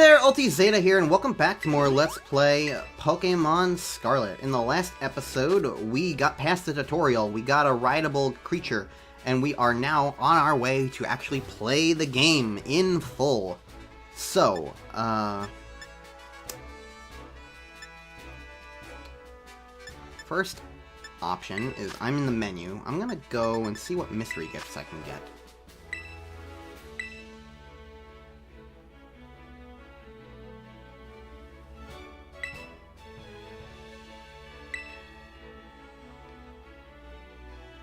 there, Ulti Zeta here, and welcome back to more Let's Play Pokémon Scarlet. In the last episode, we got past the tutorial, we got a rideable creature, and we are now on our way to actually play the game in full. So, first option is I'm in the menu. I'm gonna go and see what mystery gifts I can get.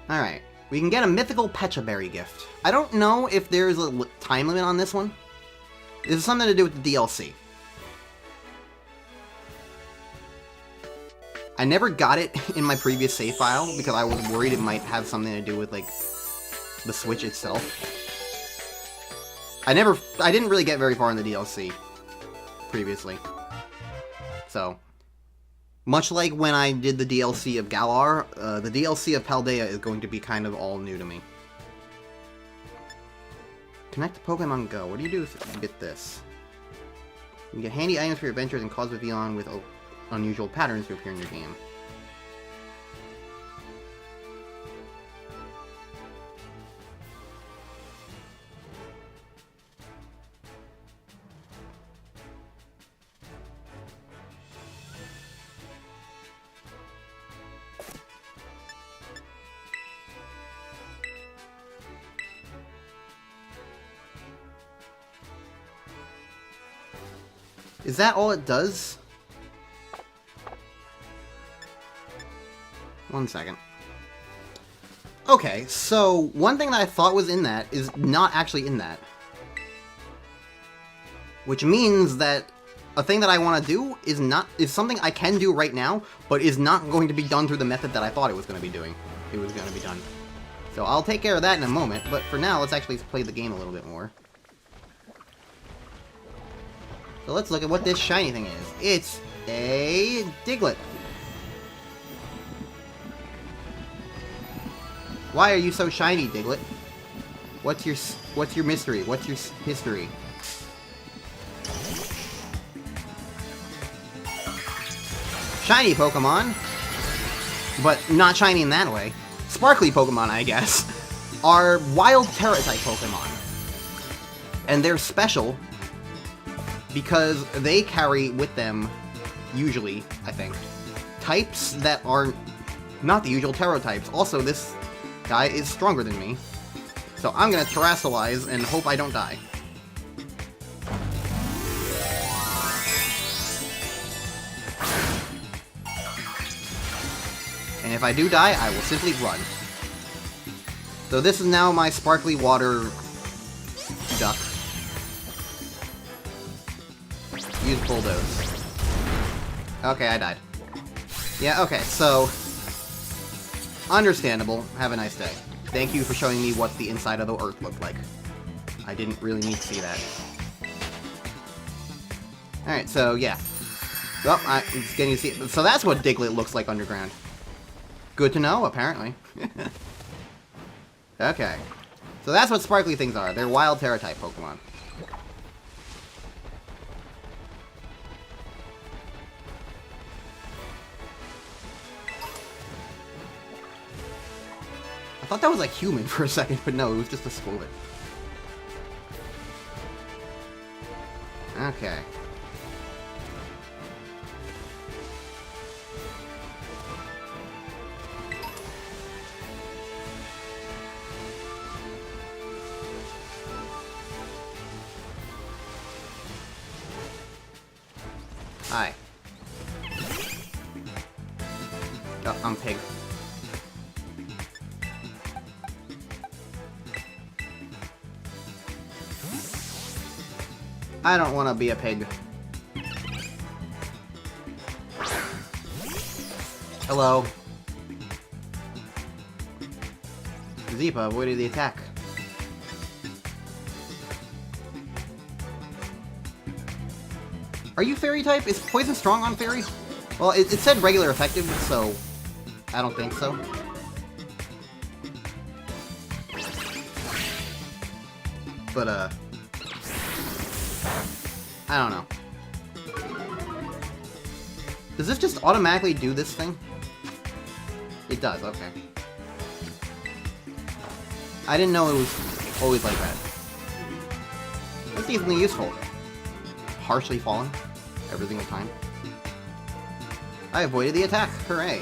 Alright, we can get a mythical Pecha Berry gift. I don't know if there's a time limit on this one. This is something to do with the DLC. I never got it in my previous save file because I was worried it might have something to do with, like, the Switch itself. I didn't really get very far in the DLC previously. So, much like when I did the DLC of Galar, the DLC of Paldea is going to be kind of all new to me. Connect to Pokemon Go. What do you do if you get this? You can get handy items for your adventures and cause Vivillon with unusual patterns to appear in your game. Is that all it does? One second. Okay, so one thing that I thought was in that is not actually in that. Which means that a thing that I want to do is something I can do right now, but is not going to be done through the method that I thought it was going to be doing. It was going to be done. So I'll take care of that in a moment, but for now, let's actually play the game a little bit more. So let's look at what this shiny thing is. It's a Diglett. Why are you so shiny, Diglett? What's your mystery? What's your history? Shiny Pokemon, but not shiny in that way. Sparkly Pokemon, I guess, are wild Terra-type Pokemon. And they're special because they carry with them, usually, I think, types that are not the usual Terra types. Also, this guy is stronger than me, so I'm gonna Terrasilize and hope I don't die. And if I do die, I will simply run. So this is now my sparkly water duck. Use Bulldoze. Okay, I died. Yeah, okay, so understandable. Have a nice day. Thank you for showing me what the inside of the Earth looked like. I didn't really need to see that. Alright, so yeah. Oh, I'm just getting to see it. So that's what Diglett looks like underground. Good to know, apparently. Okay. So that's what sparkly things are. They're wild Terra-type Pokemon. I thought that was like human for a second, but no, it was just a Scarlet. Okay. Hi. Oh, I'm Pig. I don't want to be a pig. Hello. Zeepa avoided the attack. Are you Fairy type? Is Poison strong on Fairy? Well, it said regular effective, so I don't think so. But, I don't know. Does this just automatically do this thing? It does, okay. I didn't know it was always like that. That's decently useful. Harshly falling every single time. I avoided the attack. Hooray.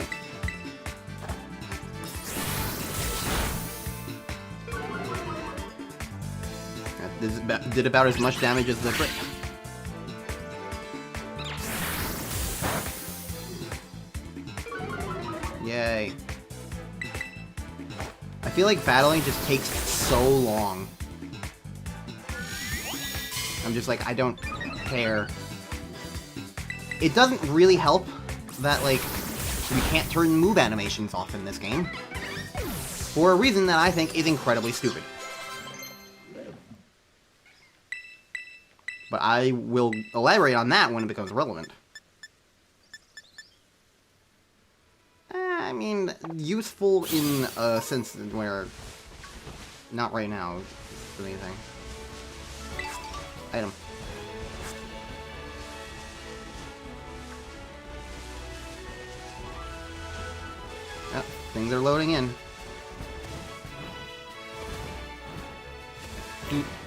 That did about as much damage as the crit. Yay. I feel like battling just takes so long. I'm just like, I don't care. It doesn't really help that, like, we can't turn move animations off in this game. For a reason that I think is incredibly stupid. But I will elaborate on that when it becomes relevant. I mean, useful in a sense where... Not right now, is anything. Item. Yep, things are loading in.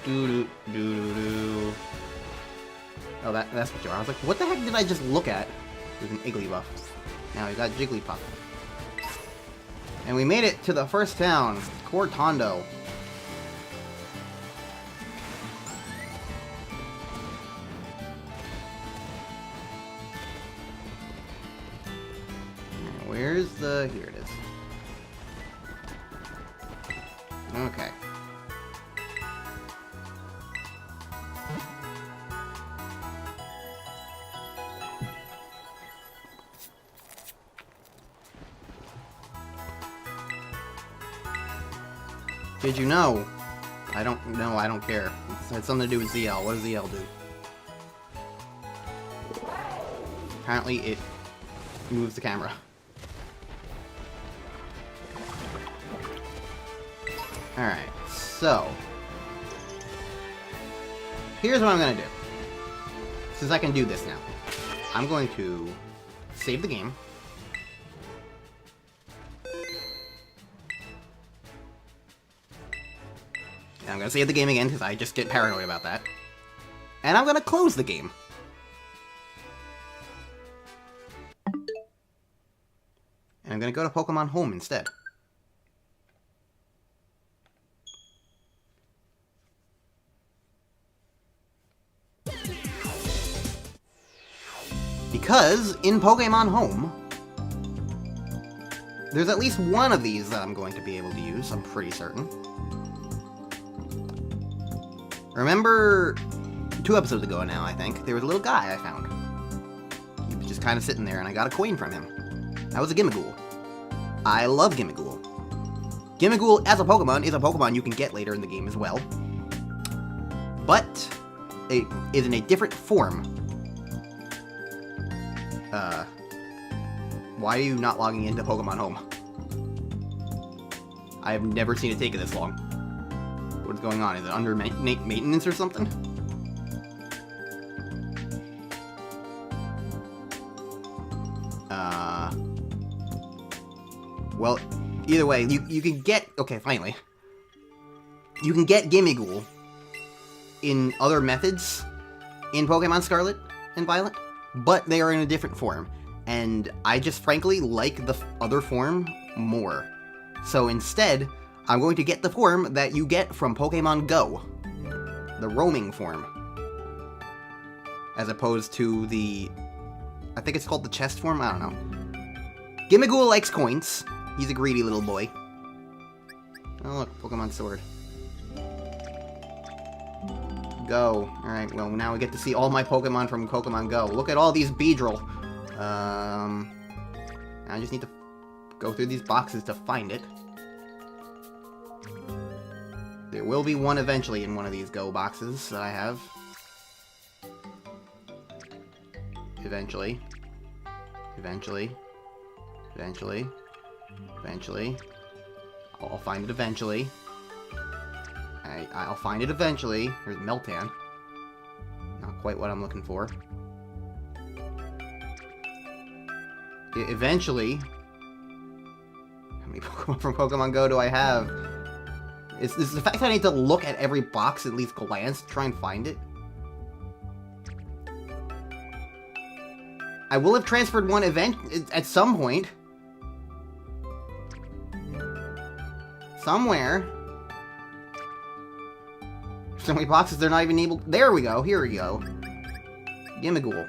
Do. Oh, that's what you are. I was like, what the heck did I just look at? There's an Igglybuff. Now we got Jigglypuff. And we made it to the first town, Cortondo. Where's the... Here it is. Okay. Did you know? I don't know, I don't care. It had something to do with ZL. What does ZL do? Apparently it moves the camera. Alright, so... Here's what I'm gonna do. Since I can do this now. I'm going to save the game. And I'm gonna save the game again, because I just get paranoid about that. And I'm gonna close the game. And I'm gonna go to Pokemon Home instead. Because in Pokemon Home, there's at least one of these that I'm going to be able to use, I'm pretty certain. Remember 2 episodes ago now, I think, there was a little guy I found. He was just kind of sitting there and I got a coin from him. That was a Gimmighoul. I love Gimmighoul. Gimmighoul as a Pokemon is a Pokemon you can get later in the game as well. But it is in a different form. Why are you not logging into Pokemon Home? I have never seen it take this long. What's going on? Is it under maintenance or something? Well, either way, you can get... Okay, finally. You can get Gimmighoul in other methods in Pokemon Scarlet and Violet, but they are in a different form. And I just frankly like the other form more. So instead, I'm going to get the form that you get from Pokemon Go. The roaming form. As opposed to the... I think it's called the chest form? I don't know. Gimmighoul likes coins. He's a greedy little boy. Oh look, Pokemon Sword. Go. Alright, well now we get to see all my Pokemon from Pokemon Go. Look at all these Beedrill. I just need to go through these boxes to find it. There will be one eventually in one of these Go boxes that I have. Eventually. Eventually. Eventually. Eventually. I'll find it eventually. I'll find it eventually. There's Meltan. Not quite what I'm looking for. Eventually... How many Pokemon from Pokemon Go do I have? Is the fact that I need to look at every box at least glance to try and find it? I will have transferred one event at some point. Somewhere. So many boxes they're not even able... There we go, here we go. Gimmighoul.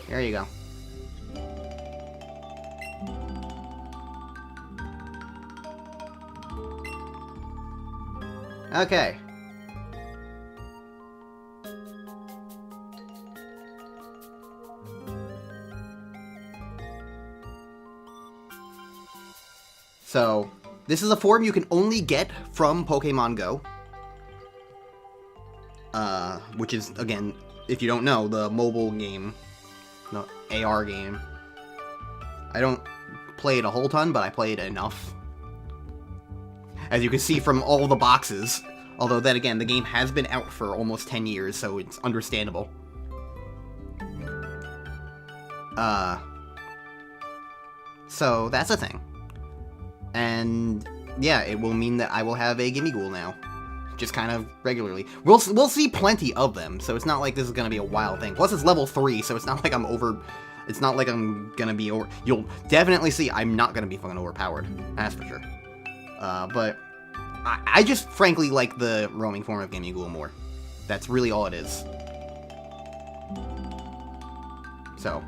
There you go. Okay. So, this is a form you can only get from Pokémon Go. Which is, again, if you don't know, the mobile game. The AR game. I don't play it a whole ton, but I play it enough. As you can see from all the boxes. Although, then again, the game has been out for almost 10 years, so it's understandable. So, that's a thing. And, yeah, it will mean that I will have a Gimmighoul now. Just kind of regularly. We'll see plenty of them, so it's not like this is gonna be a wild thing. Plus, it's level 3, so it's not like I'm over... It's not like I'm gonna be over... You'll definitely see I'm not gonna be fucking overpowered. That's for sure. But... I just, frankly, like the roaming form of Gimmighoul more. That's really all it is. So...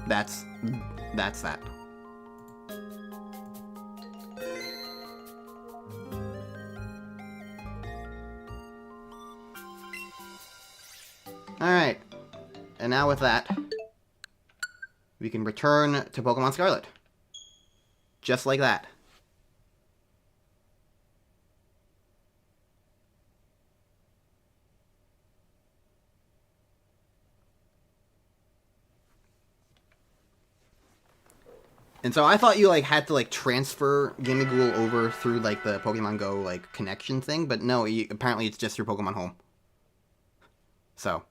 That's that. Alright. And now with that, we can return to Pokemon Scarlet. Just like that. And so I thought you, like, had to, like, transfer Gimmighoul over through, like, the Pokemon Go, like, connection thing. But no, apparently it's just through Pokemon Home. So,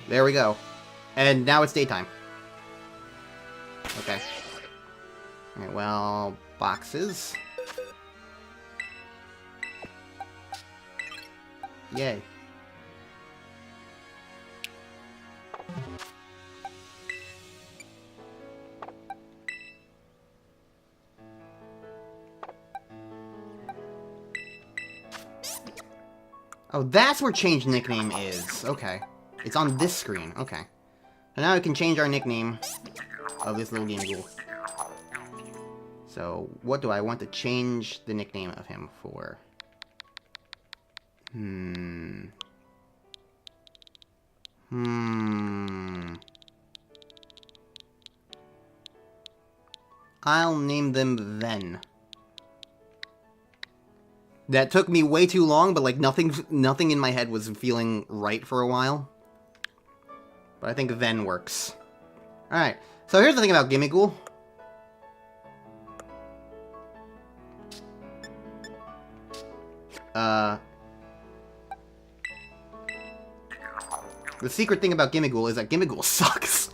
there we go. And now it's daytime. Okay. Alright, well, boxes. Yay. Oh, that's where change nickname is. Okay. It's on this screen. Okay. So now we can change our nickname of this little Gimmighoul. So, what do I want to change the nickname of him for? I'll name them then. That took me way too long, but like nothing in my head was feeling right for a while. But I think then works. Alright, so here's the thing about Gimmighoul. The secret thing about Gimmighoul is that Gimmighoul sucks.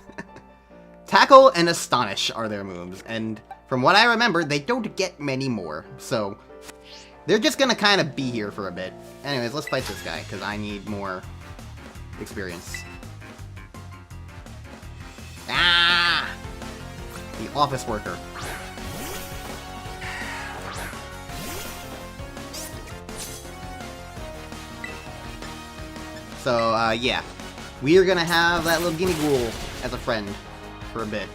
Tackle and Astonish are their moves, and from what I remember, they don't get many more, so they're just gonna kind of be here for a bit. Anyways, let's fight this guy, because I need more experience. Ah! The office worker. So, yeah. We are gonna have that little Gimmighoul as a friend for a bit.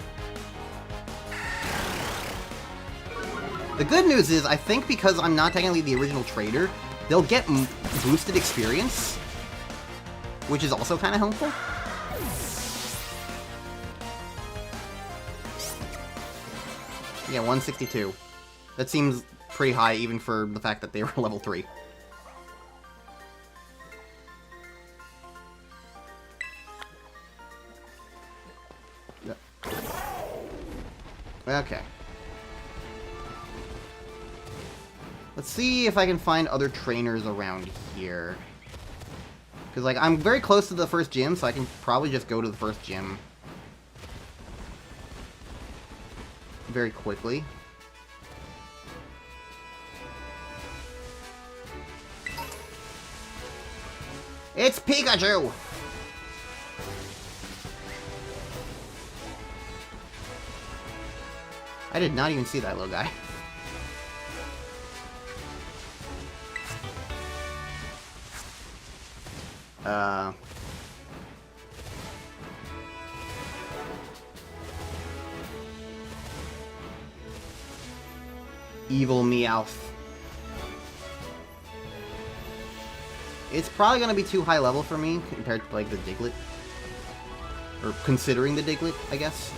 The good news is, I think because I'm not technically the original trader, they'll get boosted experience, which is also kind of helpful. Yeah, 162. That seems pretty high even for the fact that they were level 3. Okay. Let's see if I can find other trainers around here. Because, like, I'm very close to the first gym, so I can probably just go to the first gym very quickly. It's Pikachu! I did not even see that little guy. Evil Meowth. It's probably gonna be too high level for me compared to, like, the Diglett. Or considering the Diglett, I guess.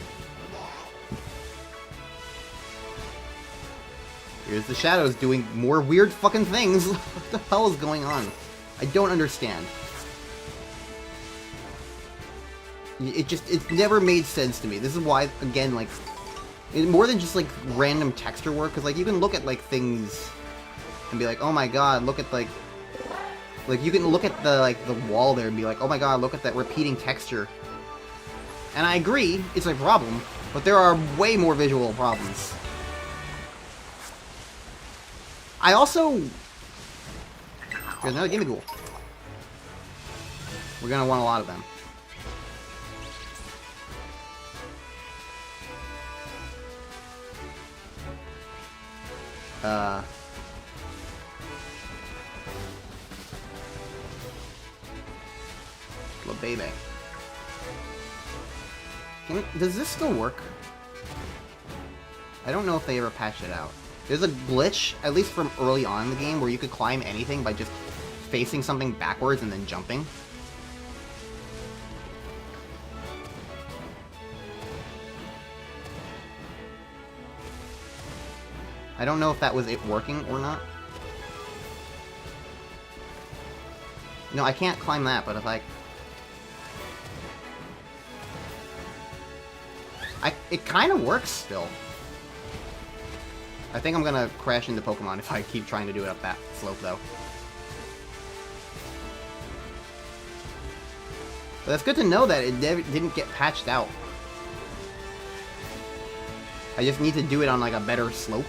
Here's the Shadows doing more weird fucking things. What the hell is going on? I don't understand. It never made sense to me. This is why, again, like, more than just, like, random texture work, because, like, you can look at, like, things and be like, oh my god, look at, like, you can look at the, like, the wall there and be like, oh my god, look at that repeating texture. And I agree, it's a problem, but there are way more visual problems. I also... There's another Gimmighoul. We're gonna want a lot of them. Little baby. Does this still work? I don't know if they ever patched it out. There's a glitch, at least from early on in the game, where you could climb anything by just facing something backwards and then jumping. I don't know if that was it working or not. No, I can't climb that, but if it kind of works still. I think I'm gonna crash into Pokemon if I keep trying to do it up that slope, though. But that's good to know that it didn't get patched out. I just need to do it on, like, a better slope.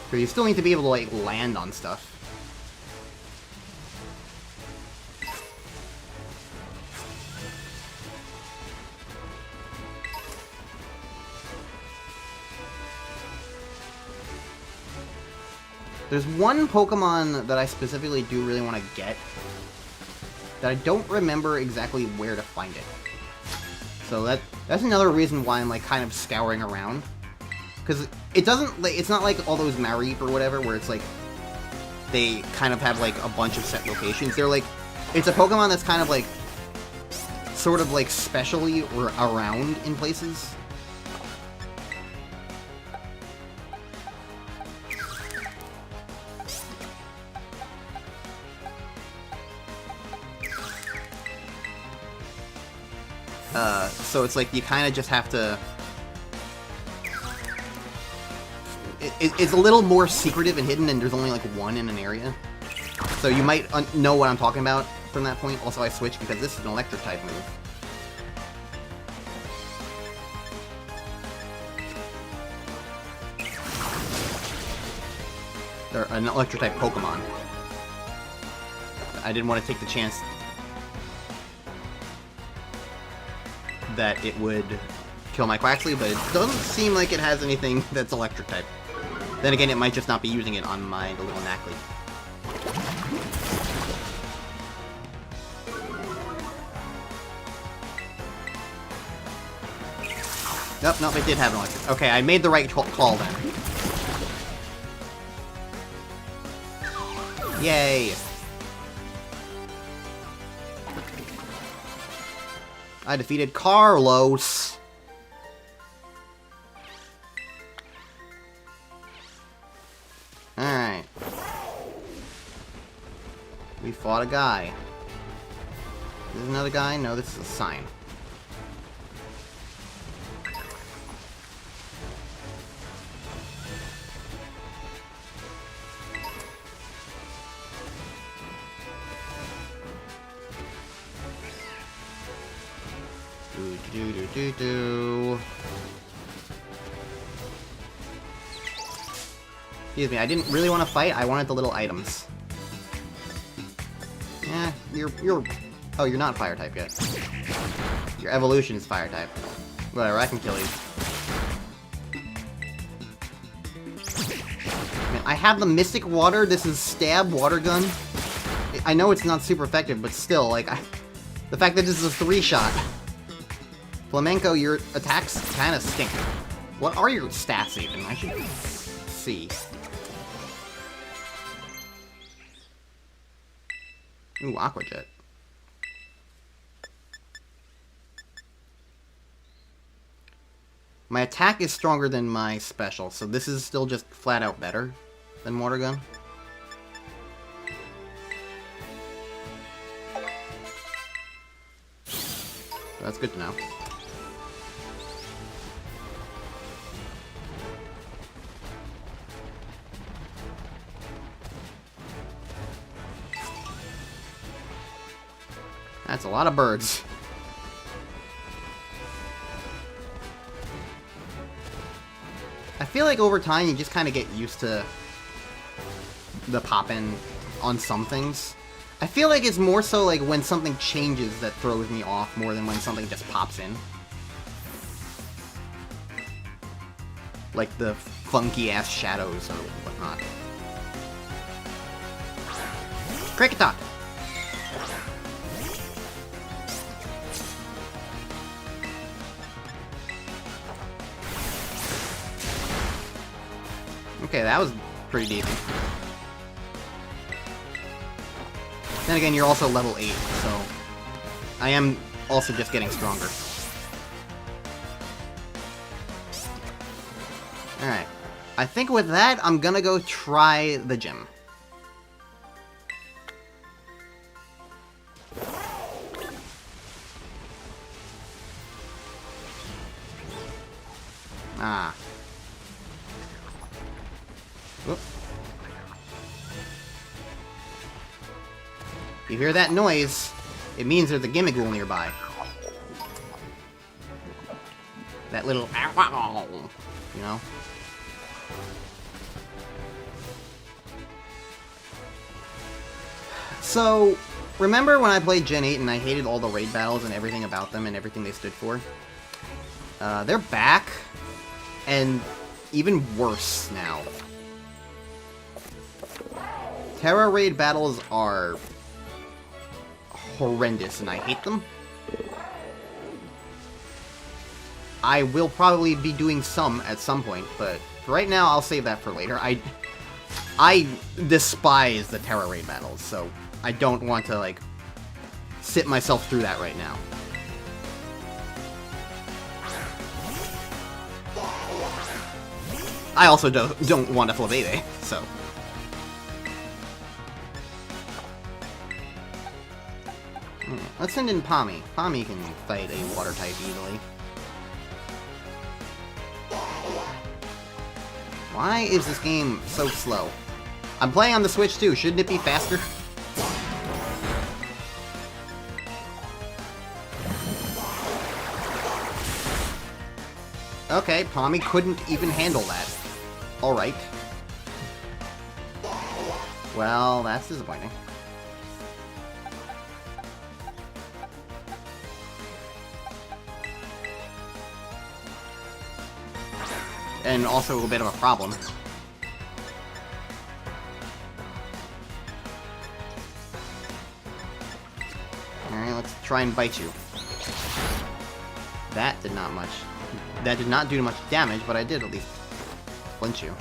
Because you still need to be able to, like, land on stuff. There's one Pokemon that I specifically do really want to get that I don't remember exactly where to find it. So that's another reason why I'm, like, kind of scouring around. Because it doesn't, like, it's not like all those Mareep or whatever, where it's like, they kind of have, like, a bunch of set locations. They're like, it's a Pokemon that's kind of, like, sort of, like, specially around in places. So it's like, you kind of just have to... It's a little more secretive and hidden, and there's only, like, one in an area. So you might know what I'm talking about from that point. Also, I switched because this is an Electric-type move. Or an Electric-type Pokemon. I didn't want to take the chance that it would kill my Quaxly, but it doesn't seem like it has anything that's Electric-type. Then again, it might just not be using it on my little Nacli. Nope, it did have an Electric. Okay, I made the right call then. Yay! I defeated Carlos! Alright. We fought a guy. Is this another guy? No, this is a sign. Do. Excuse me, I didn't really want to fight, I wanted the little items. Yeah, you're... Oh, you're not fire type yet. Your evolution is fire type. Whatever, I can kill you. Man, I have the Mystic Water, this is Stab Water Gun. I know it's not super effective, but still, like, the fact that this is a 3-shot. Flamenco, your attacks kinda stink. What are your stats even? I should see. Ooh, Aqua Jet. My attack is stronger than my special, so this is still just flat out better than Water Gun. That's good to know. That's a lot of birds. I feel like over time you just kind of get used to the pop-in on some things. I feel like it's more so like when something changes that throws me off more than when something just pops in. Like the funky-ass shadows or whatnot. Kricketot! Okay, that was pretty decent. Then again, you're also level 8, so I am also just getting stronger. Alright. I think with that, I'm gonna go try the gym. Ah. Whoop. You hear that noise, it means there's a Gimmighoul nearby. That little... You know? So, remember when I played Gen 8 and I hated all the raid battles and everything about them and everything they stood for? They're back, and even worse now. Terra raid battles are horrendous, and I hate them. I will probably be doing some at some point, but for right now, I'll save that for later. I despise the Terra raid battles, so I don't want to, like, sit myself through that right now. I also don't want to Flabébé, so... Let's send in Pommy. Pommy can fight a water type easily. Why is this game so slow? I'm playing on the Switch too, shouldn't it be faster? Okay, Pommy couldn't even handle that. Alright. Well, that's disappointing. And also a bit of a problem. Alright, let's try and bite you. That did not much. That did not do much damage, but I did at least flinch you.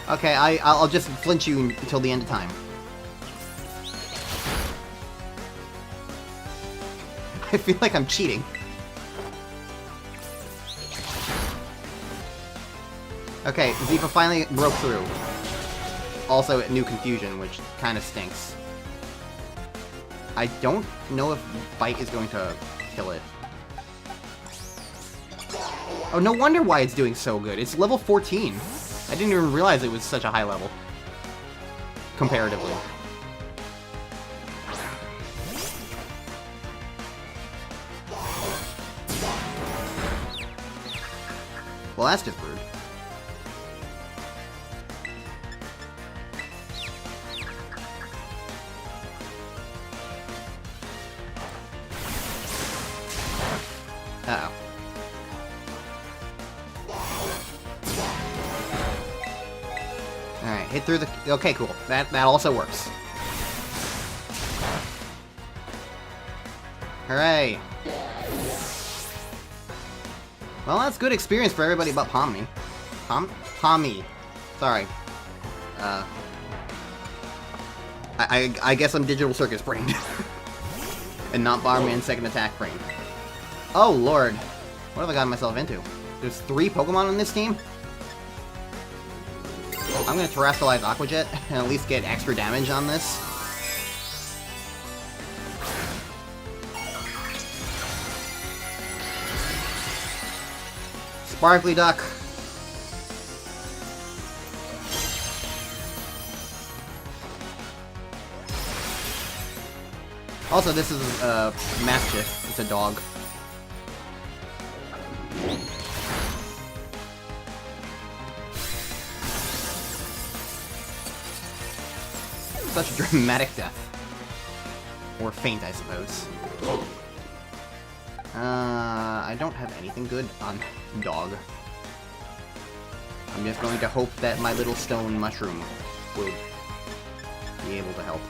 Okay, I'll just flinch you until the end of time. I feel like I'm cheating. Okay, Ziva finally broke through. Also, new confusion, which kind of stinks. I don't know if Bite is going to kill it. Oh, no wonder why it's doing so good. It's level 14. I didn't even realize it was such a high level. Comparatively. Well, that's just rude. Uh-oh. Alright, hit through the... Okay, cool. That also works. Hooray! Well, that's good experience for everybody but Pomni. Pomni. Sorry. I guess I'm Digital Circus brained. And not Bomberman's second attack brained. Oh, Lord. What have I gotten myself into? There's 3 Pokemon on this team? I'm gonna Terrestrialize Aqua Jet and at least get extra damage on this. Sparkly Duck. Also, this is Mastiff. It's a dog. Such a dramatic death. Or faint, I suppose. I don't have anything good on dog. I'm just going to hope that my little stone mushroom will be able to help.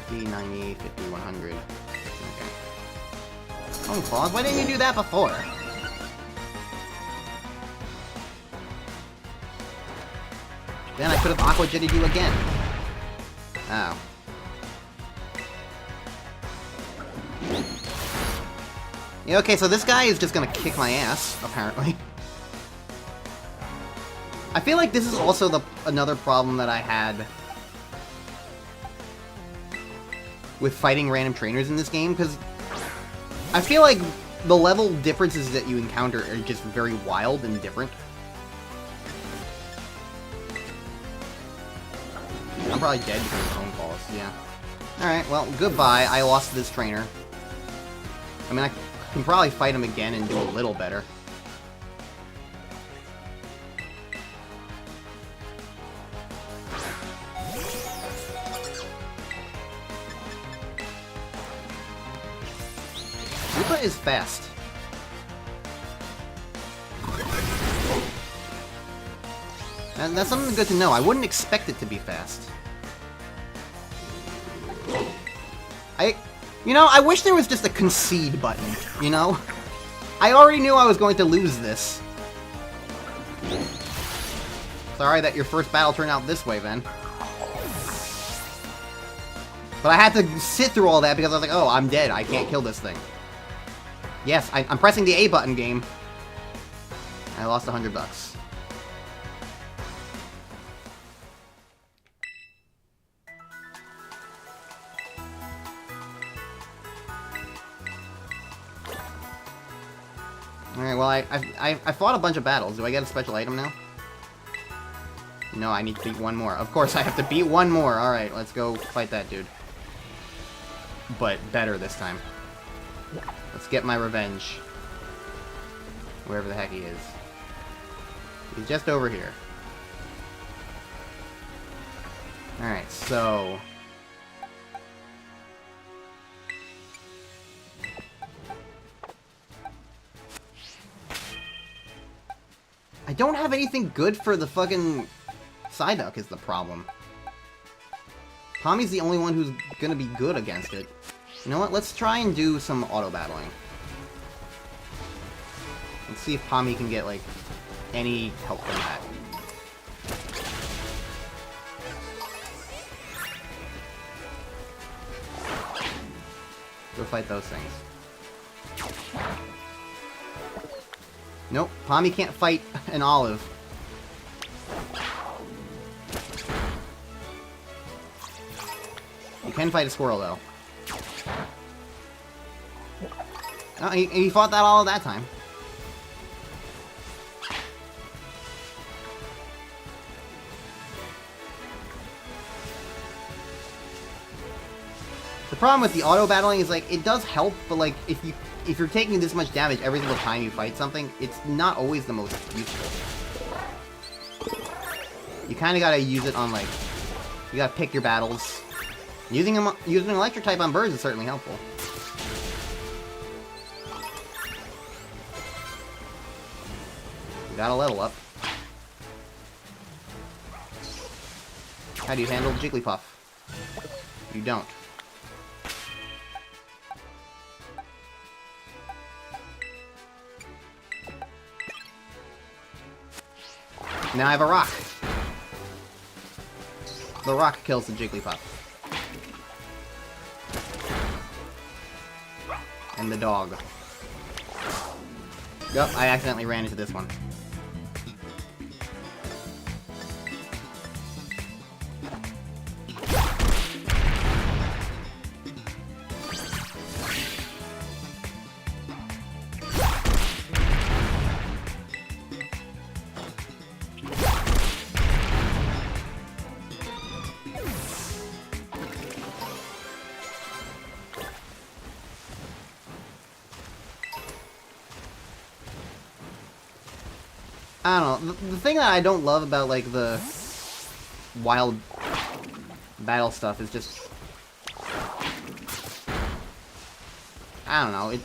50, 90, 50, 100. Okay. Oh, Claws, why didn't you do that before? Then I could have Aqua Jetted you again. Oh. Yeah, okay, so this guy is just gonna kick my ass, apparently. I feel like this is also another problem that I had with fighting random trainers in this game, because I feel like the level differences that you encounter are just very wild and different. I'm probably dead because of phone calls, yeah. Alright, well, goodbye. I lost this trainer. I mean, I can probably fight him again and do a little better. Lupa is fast. And that's something good to know. I wouldn't expect it to be fast. You know, I wish there was just a concede button, you know? I already knew I was going to lose this. Sorry that your first battle turned out this way, then. But I had to sit through all that because I was like, oh, I'm dead. I can't kill this thing. Yes, I'm pressing the A button, game. I lost $100. Alright, well, I fought a bunch of battles. Do I get a special item now? No, I need to beat one more. Of course, I have to beat one more. Alright, let's go fight that dude. But better this time. Let's get my revenge. Wherever the heck he is. He's just over here. Alright, so... I don't have anything good for the fucking Psyduck is the problem. Pommy's the only one who's gonna be good against it. You know what? Let's try and do some auto-battling. Let's see if Pommy can get, like, any help from that. Go fight those things. Nope, Pommy can't fight an olive. You can fight a squirrel, though. Oh, he fought that all that time. The problem with the auto battling is, like, it does help, but, like, if you're taking this much damage every single time you fight something, it's not always the most useful. You kind of gotta use it on, like, you gotta pick your battles. Using an electric type on birds is certainly helpful. You gotta level up. How do you handle Jigglypuff? You don't. Now I have a rock. The rock kills the Jigglypuff. And the dog. Yup, I accidentally ran into this one. I don't know. The thing that I don't love about, like, the wild battle stuff is just... I don't know.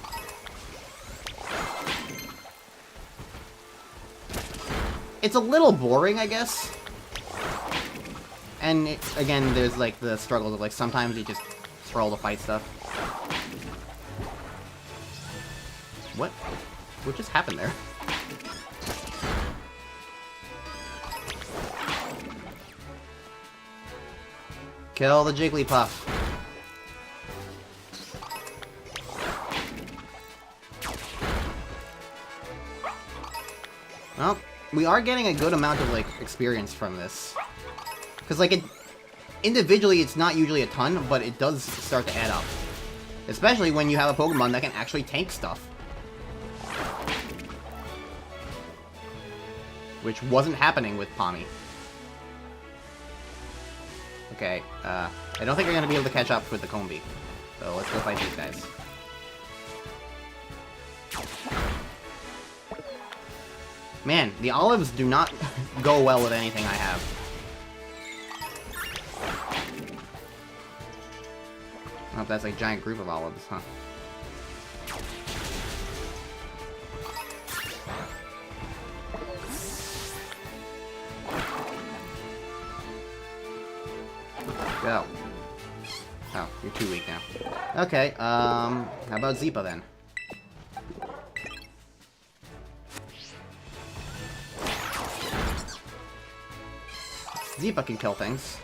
It's a little boring, I guess. And, again, there's, like, the struggles of, like, sometimes you just throw all the fight stuff. What? What just happened there? Kill the Jigglypuff. Well, we are getting a good amount of, like, experience from this. Because, like, individually it's not usually a ton, but it does start to add up. Especially when you have a Pokemon that can actually tank stuff. Which wasn't happening with Pommy. Okay, I don't think we're gonna be able to catch up with the Combi. So let's go fight these guys. Man, the olives do not go well with anything I have. Oh, that's like a giant group of olives, huh? Go. Oh, you're too weak now. Okay, how about Zeepa then? Zeepa can kill things.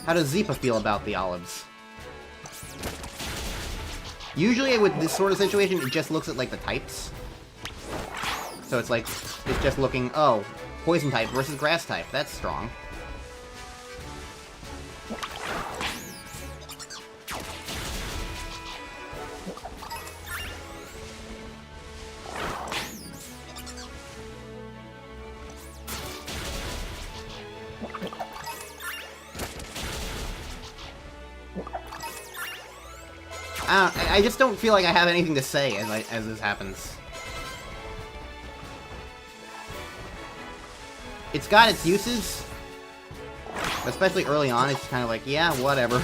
How does Zeepa feel about the olives? Usually with this sort of situation, it just looks at, like, the types. So it's like, it's just looking, oh, poison type versus grass type. That's strong. I just don't feel like I have anything to say as this happens. It's got its uses, especially early on. It's kind of like, yeah, whatever.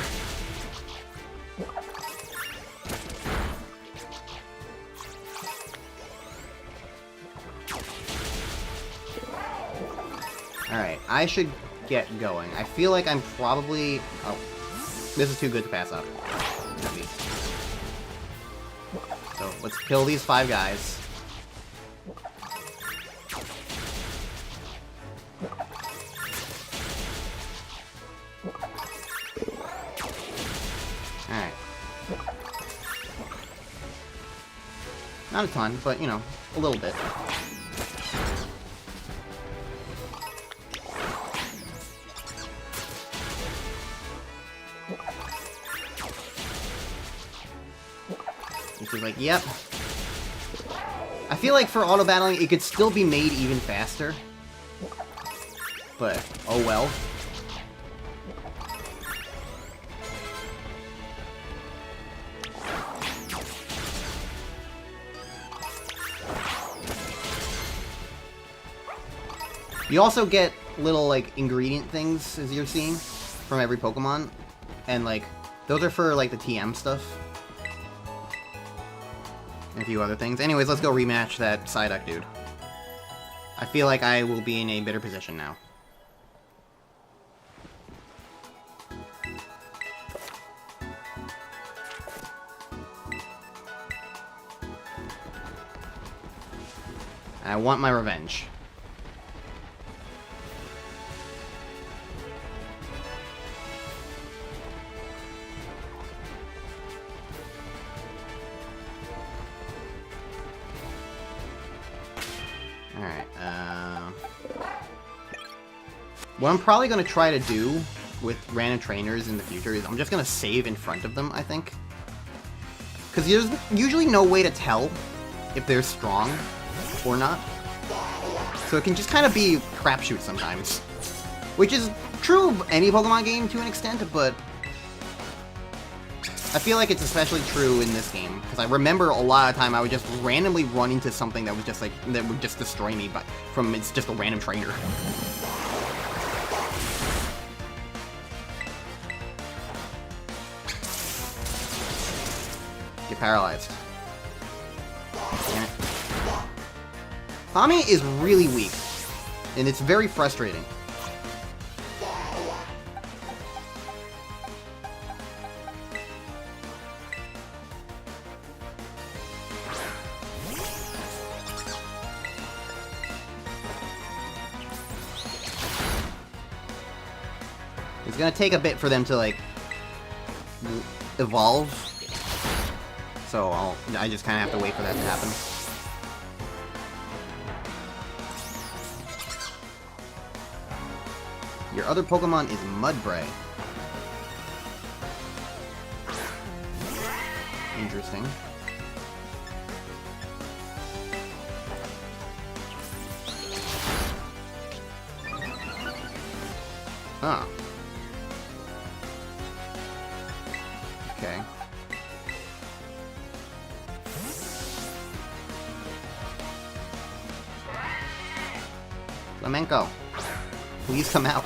Alright, I should get going. I feel like I'm probably... Oh, this is too good to pass up. So, let's kill these 5 guys. Alright. Not a ton, but, you know, a little bit. Which is like, yep. I feel like for auto-battling, it could still be made even faster. But, oh well. You also get little, like, ingredient things, as you're seeing, from every Pokemon. And, like, those are for, like, the TM stuff. And a few other things. Anyways, let's go rematch that Psyduck dude. I feel like I will be in a better position now. I want my revenge. Alright, what I'm probably going to try to do with random trainers in the future is I'm just going to save in front of them, I think. Because there's usually no way to tell if they're strong or not. So it can just kind of be crapshoot sometimes. Which is true of any Pokemon game to an extent, but I feel like it's especially true in this game. Because I remember a lot of time I would just randomly run into something that was just like, that would just destroy me, but from it's just a random trainer. Get paralyzed. Damn it. Tommy is really weak, and it's very frustrating. It's gonna take a bit for them to, like, evolve, so I just kind of have to wait for that to happen. Your other Pokemon is Mudbray. Interesting. Huh. Okay. Flamenco, please come out.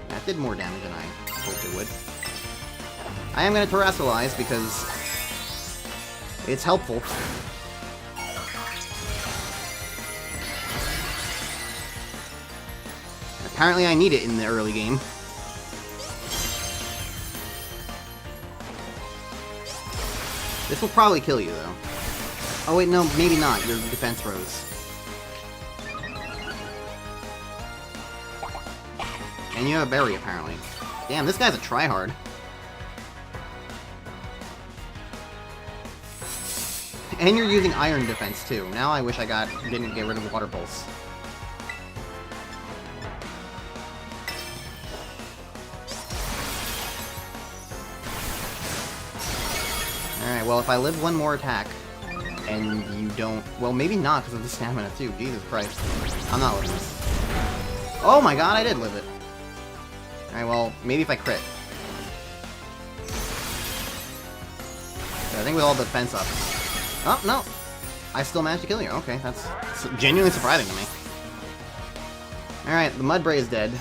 That did more damage than I hoped it would. I am going to Terastallize because it's helpful. Apparently I need it in the early game. This will probably kill you, though. Oh wait, no, maybe not. Your defense rose. And you have a berry, apparently. Damn, this guy's a tryhard. And you're using iron defense, too. Now I wish I didn't get rid of Water Pulse. Alright, well, if I live one more attack, and you don't... Well, maybe not, because of the stamina, too. Jesus Christ. I'm not living this. Oh my god, I did live it. Alright, well, maybe if I crit. I think with all the defense up. Oh, no! I still managed to kill you. Okay, that's genuinely surprising to me. Alright, the Mudbray is dead.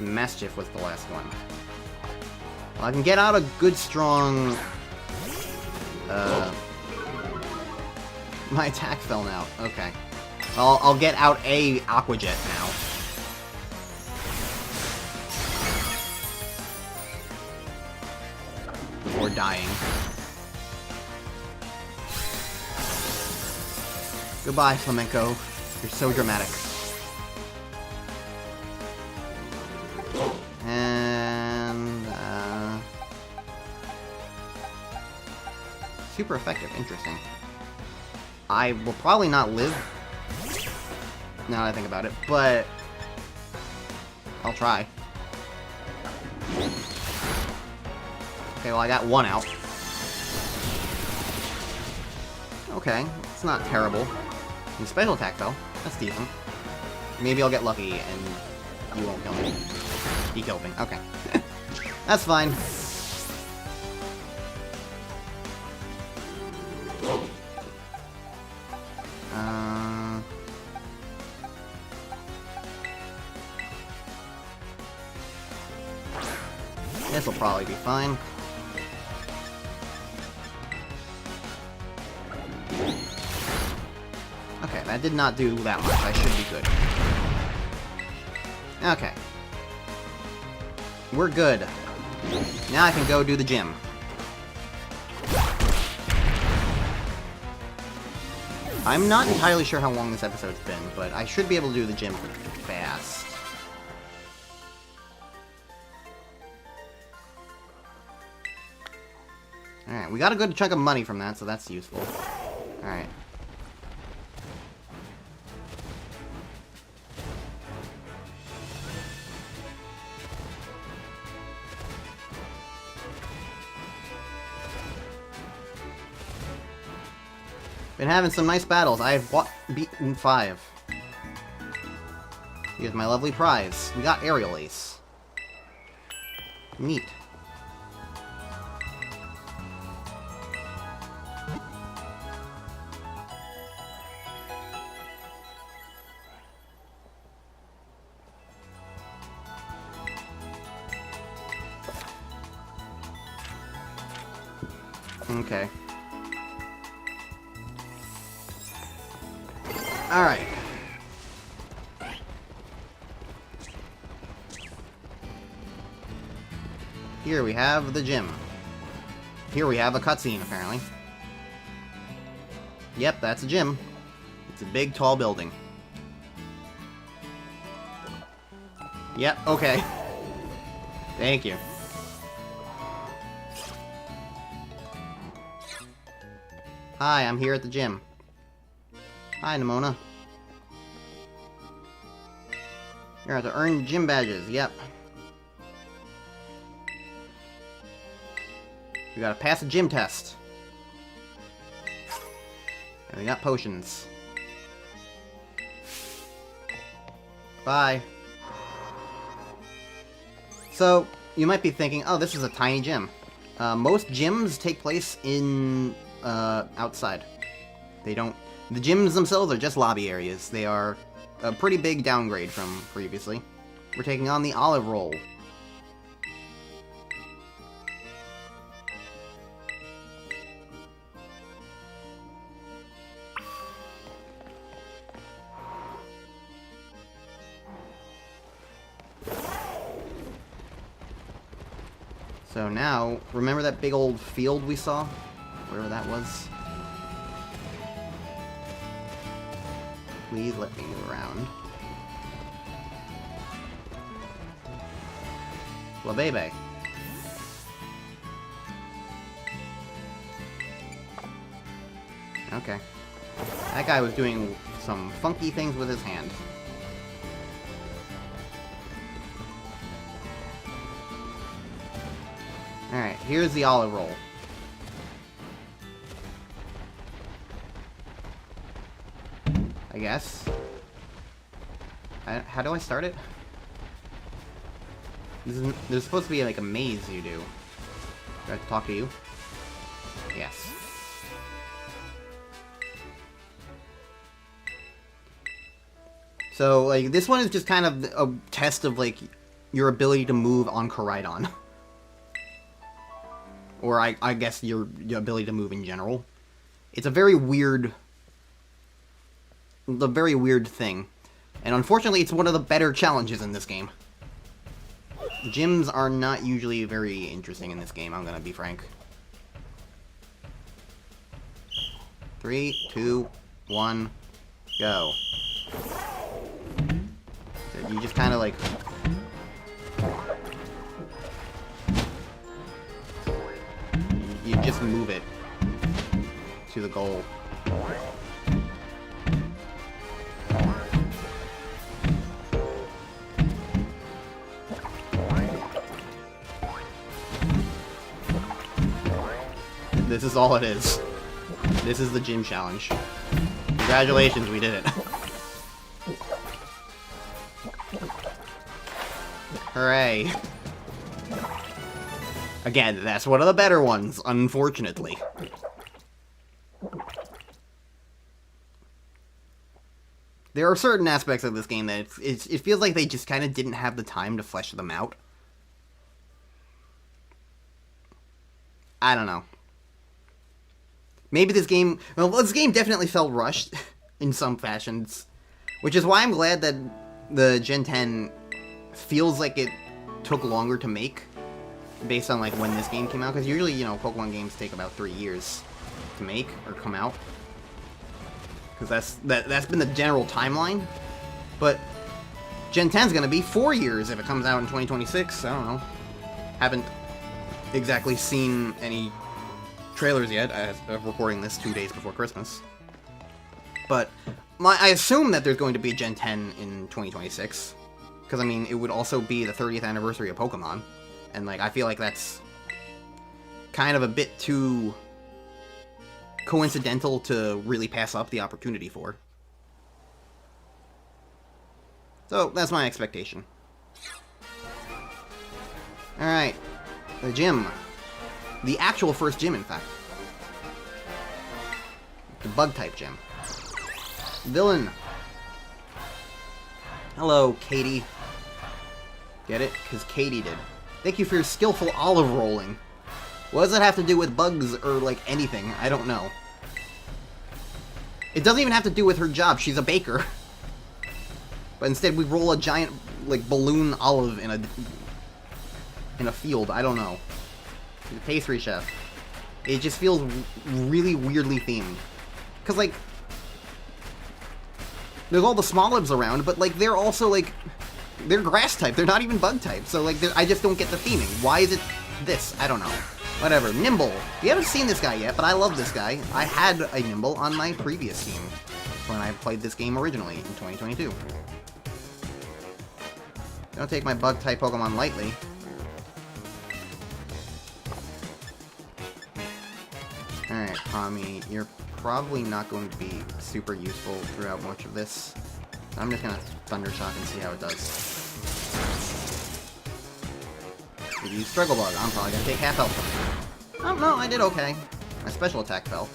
Mischief was the last one. Well, I can get out a good, strong... My attack fell now. Okay. Well, I'll get out a Aqua Jet now. Before dying. Goodbye, Flamenco. You're so dramatic. And, super effective. Interesting. I will probably not live, now that I think about it, but I'll try. Okay, well, I got one out. Okay, it's not terrible. And special attack, though. That's decent. Maybe I'll get lucky and you won't kill me. He killed me. Okay. That's fine. This'll probably be fine. Okay, that did not do that much. I should be good. Okay. We're good. Now I can go do the gym. I'm not entirely sure how long this episode's been, but I should be able to do the gym fast. Alright, we got a good chunk of money from that, so that's useful. Alright. Been having some nice battles. I've beaten 5. Here's my lovely prize. We got Aerial Ace. Neat. Okay. Alright. Here we have the gym. Here we have a cutscene, apparently. Yep, that's a gym. It's a big, tall building. Yep, okay. Thank you. Hi, I'm here at the gym. Hi, Nimona. You're going to earn gym badges, yep. You gotta pass a gym test. And we got potions. Bye. So, you might be thinking, oh, this is a tiny gym. Most gyms take place in, outside. They don't... The gyms themselves are just lobby areas. They are a pretty big downgrade from previously. We're taking on the Olive Roll. So now, remember that big old field we saw? Wherever that was? Please let me move around. La Bebe. Okay. That guy was doing some funky things with his hand. Alright, here's the Olive Roll. I guess. How do I start it? There's supposed to be like a maze you do. Do I have to talk to you? Yes. So, like, this one is just kind of a test of, like, your ability to move on Koraidon. Or I guess your ability to move in general. It's a very weird thing. And unfortunately, it's one of the better challenges in this game. Gyms are not usually very interesting in this game, I'm gonna be frank. 3, 2, 1, go. So you just kind of like... You just move it to the goal. This is all it is. This is the gym challenge. Congratulations, we did it. Hooray. Again, that's one of the better ones, unfortunately. There are certain aspects of this game that it feels like they just kind of didn't have the time to flesh them out. I don't know. Maybe this game... Well, this game definitely felt rushed in some fashions. Which is why I'm glad that the Gen 10 feels like it took longer to make. Based on, like, when this game came out. Because usually, you know, Pokemon games take about 3 years to make or come out. Because that's been the general timeline. But Gen 10's going to be 4 years if it comes out in 2026. I don't know. Haven't exactly seen any trailers yet, as of recording this 2 days before Christmas. But I assume that there's going to be a Gen 10 in 2026. Because, I mean, it would also be the 30th anniversary of Pokemon. And, like, I feel like that's kind of a bit too coincidental to really pass up the opportunity for. So, that's my expectation. Alright. The gym. The actual first gym, in fact. The Bug-type gym. Villain. Hello, Katie. Get it? Because Katie did. Thank you for your skillful olive rolling. What does that have to do with bugs or, like, anything? I don't know. It doesn't even have to do with her job. She's a baker. But instead we roll a giant, like, balloon olive in a field. I don't know. She's a pastry chef. It just feels really weirdly themed. Because, like, there's all the Smolibs around, but, like, they're also, like, they're grass type. They're not even bug type. So, like, I just don't get the theming. Why is it this? I don't know. Whatever. Nimble. You haven't seen this guy yet, but I love this guy. I had a Nimble on my previous team when I played this game originally in 2022. Don't take my bug type Pokemon lightly. Alright, Pami, you're probably not going to be super useful throughout much of this. I'm just gonna Thunder Shock and see how it does. If you Struggle Bug, I'm probably gonna take half health from it. Oh, no, I did okay. My special attack fell.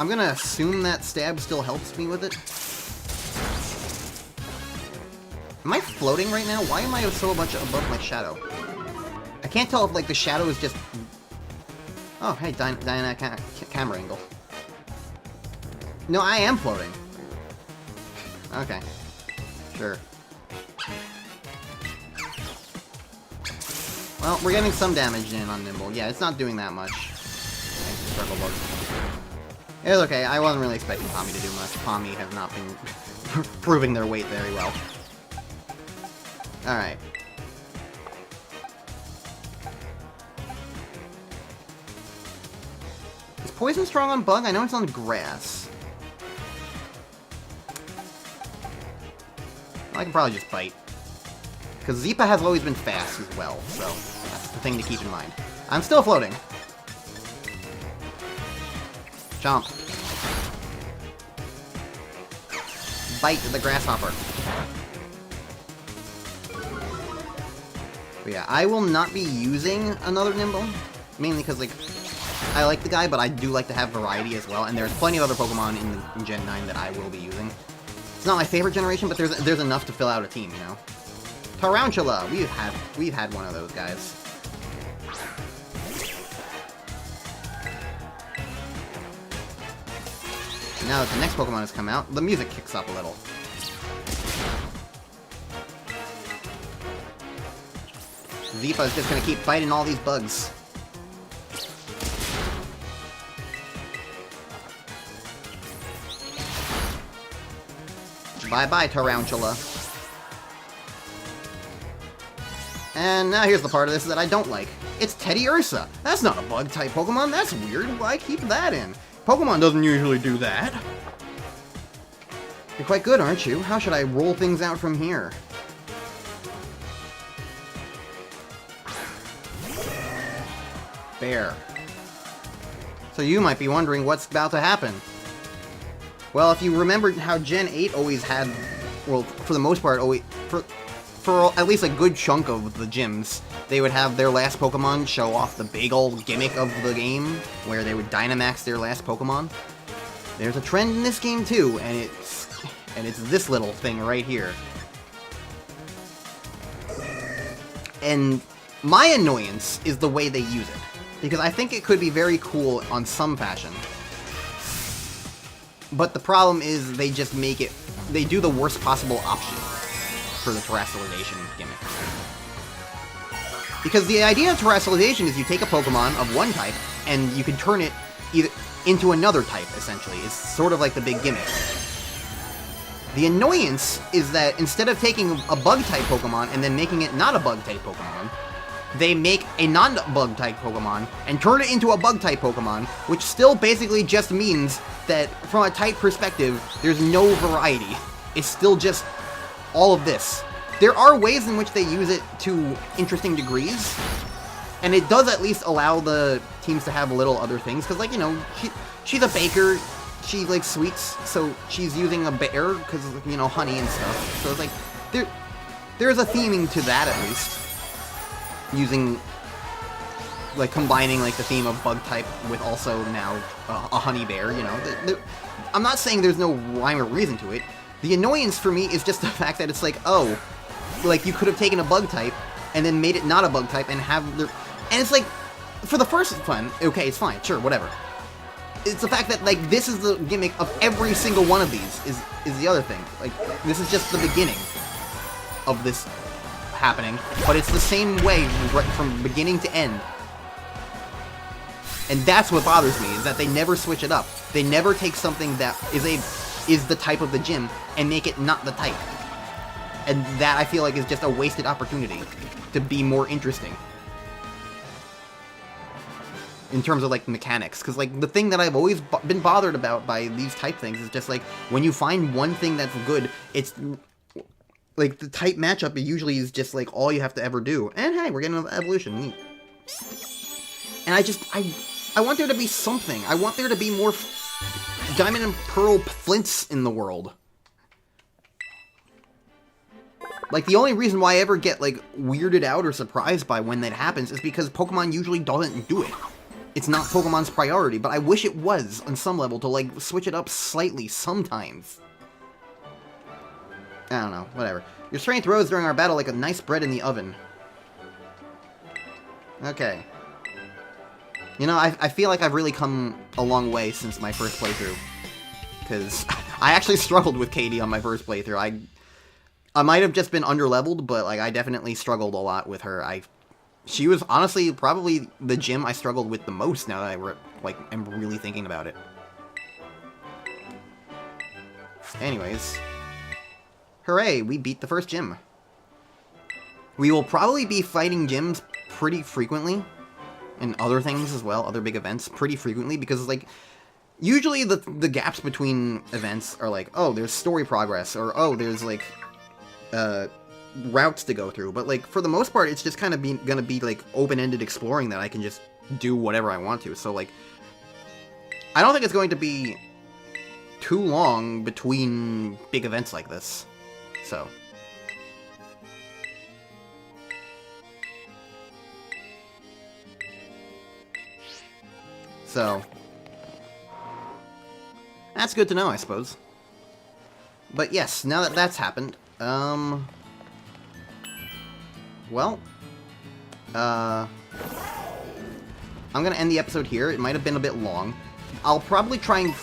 I'm gonna assume that stab still helps me with it. Am I floating right now? Why am I so much above my shadow? I can't tell if, like, the shadow is just... Oh, hey, dynamic camera angle. No, I am floating. Okay. Sure. Well, we're getting some damage in on Nimble. Yeah, it's not doing that much. Struggle Bug. It's okay, I wasn't really expecting Pami to do much. Pami has not been proving their weight very well. Alright. Is Poison strong on Bug? I know it's on Grass. I can probably just Bite. Because Zeepa has always been fast as well, so that's the thing to keep in mind. I'm still floating. Jump. Bite the Grasshopper. But yeah, I will not be using another Nimble. Mainly because, like, I like the guy, but I do like to have variety as well. And there's plenty of other Pokemon in Gen 9 that I will be using. It's not my favorite generation, but there's enough to fill out a team, you know? Tarantula! We've had one of those guys. Now that the next Pokemon has come out, the music kicks up a little. Zeepa is just gonna keep fighting all these bugs. Bye-bye, Tarantula. And now here's the part of this that I don't like. It's Teddy Ursa. That's not a bug-type Pokemon. That's weird. Why keep that in? Pokemon doesn't usually do that. You're quite good, aren't you? How should I roll things out from here? Bear. So you might be wondering what's about to happen. Well, if you remember how Gen 8 always had, well, for the most part, always, for at least a good chunk of the gyms, they would have their last Pokemon show off the big old gimmick of the game, where they would Dynamax their last Pokemon. There's a trend in this game too, and it's and it's this little thing right here. And my annoyance is the way they use it, because I think it could be very cool on some fashion. But the problem is they just make it, they do the worst possible option for the terrestrialization gimmick. Because the idea of terrestrialization is you take a Pokemon of one type, and you can turn it either into another type, essentially. It's sort of like the big gimmick. The annoyance is that instead of taking a Bug-type Pokemon and then making it not a Bug-type Pokemon, they make a non-Bug-type Pokemon and turn it into a Bug-type Pokemon, which still basically just means that, from a type perspective, there's no variety. It's still just all of this. There are ways in which they use it to interesting degrees, and it does at least allow the teams to have little other things, because, like, you know, she's a baker, she likes sweets, so she's using a bear, because, you know, honey and stuff. So it's like, there's a theming to that, at least. Using, like, combining, like, the theme of Bug-type with also now a honey bear, you know. I'm not saying there's no rhyme or reason to it. The annoyance for me is just the fact that it's like, oh, like, you could have taken a Bug-type and then made it not a Bug-type and have their... And it's like, for the first one, okay, it's fine, sure, whatever. It's the fact that, like, this is the gimmick of every single one of these, is the other thing. Like, this is just the beginning of this happening, but it's the same way right from beginning to end. And that's what bothers me, is that they never switch it up. They never take something that is the type of the gym and make it not the type. And that, I feel like, is just a wasted opportunity to be more interesting. In terms of, like, mechanics. Because, like, the thing that I've always been bothered about by these type things is just, like, when you find one thing that's good, it's... Like, the type matchup usually is just, like, all you have to ever do. And hey, we're getting an evolution. Neat. And I want there to be something. I want there to be more Diamond and Pearl flints in the world. Like, the only reason why I ever get, like, weirded out or surprised by when that happens is because Pokemon usually doesn't do it. It's not Pokemon's priority, but I wish it was, on some level, to, like, switch it up slightly sometimes. I don't know, whatever. Your strength rose during our battle like a nice bread in the oven. Okay. You know, I feel like I've really come a long way since my first playthrough. Because I actually struggled with Katie on my first playthrough. I might have just been underleveled, but, like, I definitely struggled a lot with her. She was honestly probably the gym I struggled with the most now that I'm really thinking about it. Anyways. Hooray, we beat the first gym. We will probably be fighting gyms pretty frequently. And other things as well, other big events, pretty frequently, because, like, usually the gaps between events are like, oh, there's story progress, or, oh, there's, like, routes to go through, but, like, for the most part, it's just kind of gonna be, like, open-ended exploring that I can just do whatever I want to, so, like, I don't think it's going to be too long between big events like this, so... So, that's good to know, I suppose. But yes, now that that's happened, well, I'm gonna end the episode here. It might have been a bit long. I'll probably try and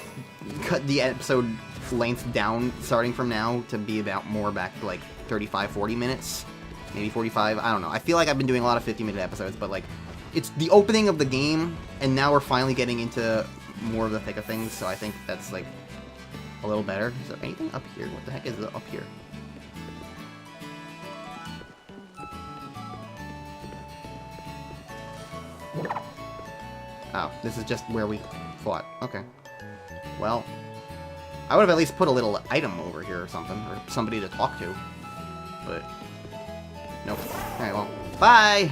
cut the episode length down starting from now to be about more back to, like, 35, 40 minutes. Maybe 45, I don't know. I feel like I've been doing a lot of 50-minute episodes, but, like, it's the opening of the game, and now we're finally getting into more of the thick of things, so I think that's, like, a little better. Is there anything up here? What the heck is up here? Oh, this is just where we fought. Okay. Well, I would have at least put a little item over here or something, or somebody to talk to. But, nope. Alright, well, bye!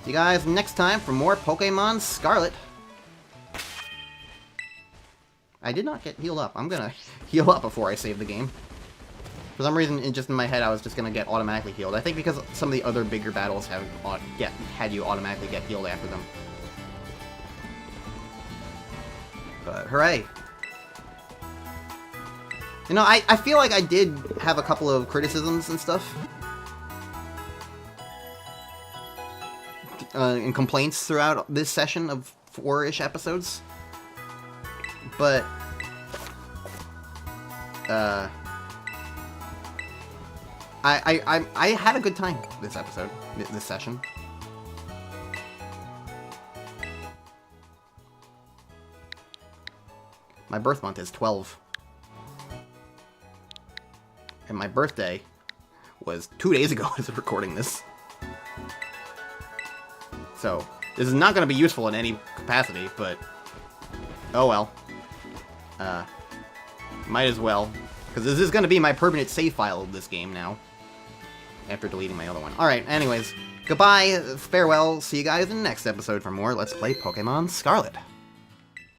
See you guys next time for more Pokémon Scarlet. I did not get healed up. I'm gonna heal up before I save the game. For some reason, just in my head, I was just gonna get automatically healed. I think because some of the other bigger battles have had you automatically get healed after them. But hooray! You know, I feel like I did have a couple of criticisms and stuff. And complaints throughout this session of 4-ish episodes. But, I had a good time this episode, this session. My birth month is 12. And my birthday was 2 days ago as of recording this. So, this is not going to be useful in any capacity, but oh well. Might as well. Because this is going to be my permanent save file of this game now. After deleting my other one. Alright, anyways. Goodbye, farewell, see you guys in the next episode for more Let's Play Pokemon Scarlet.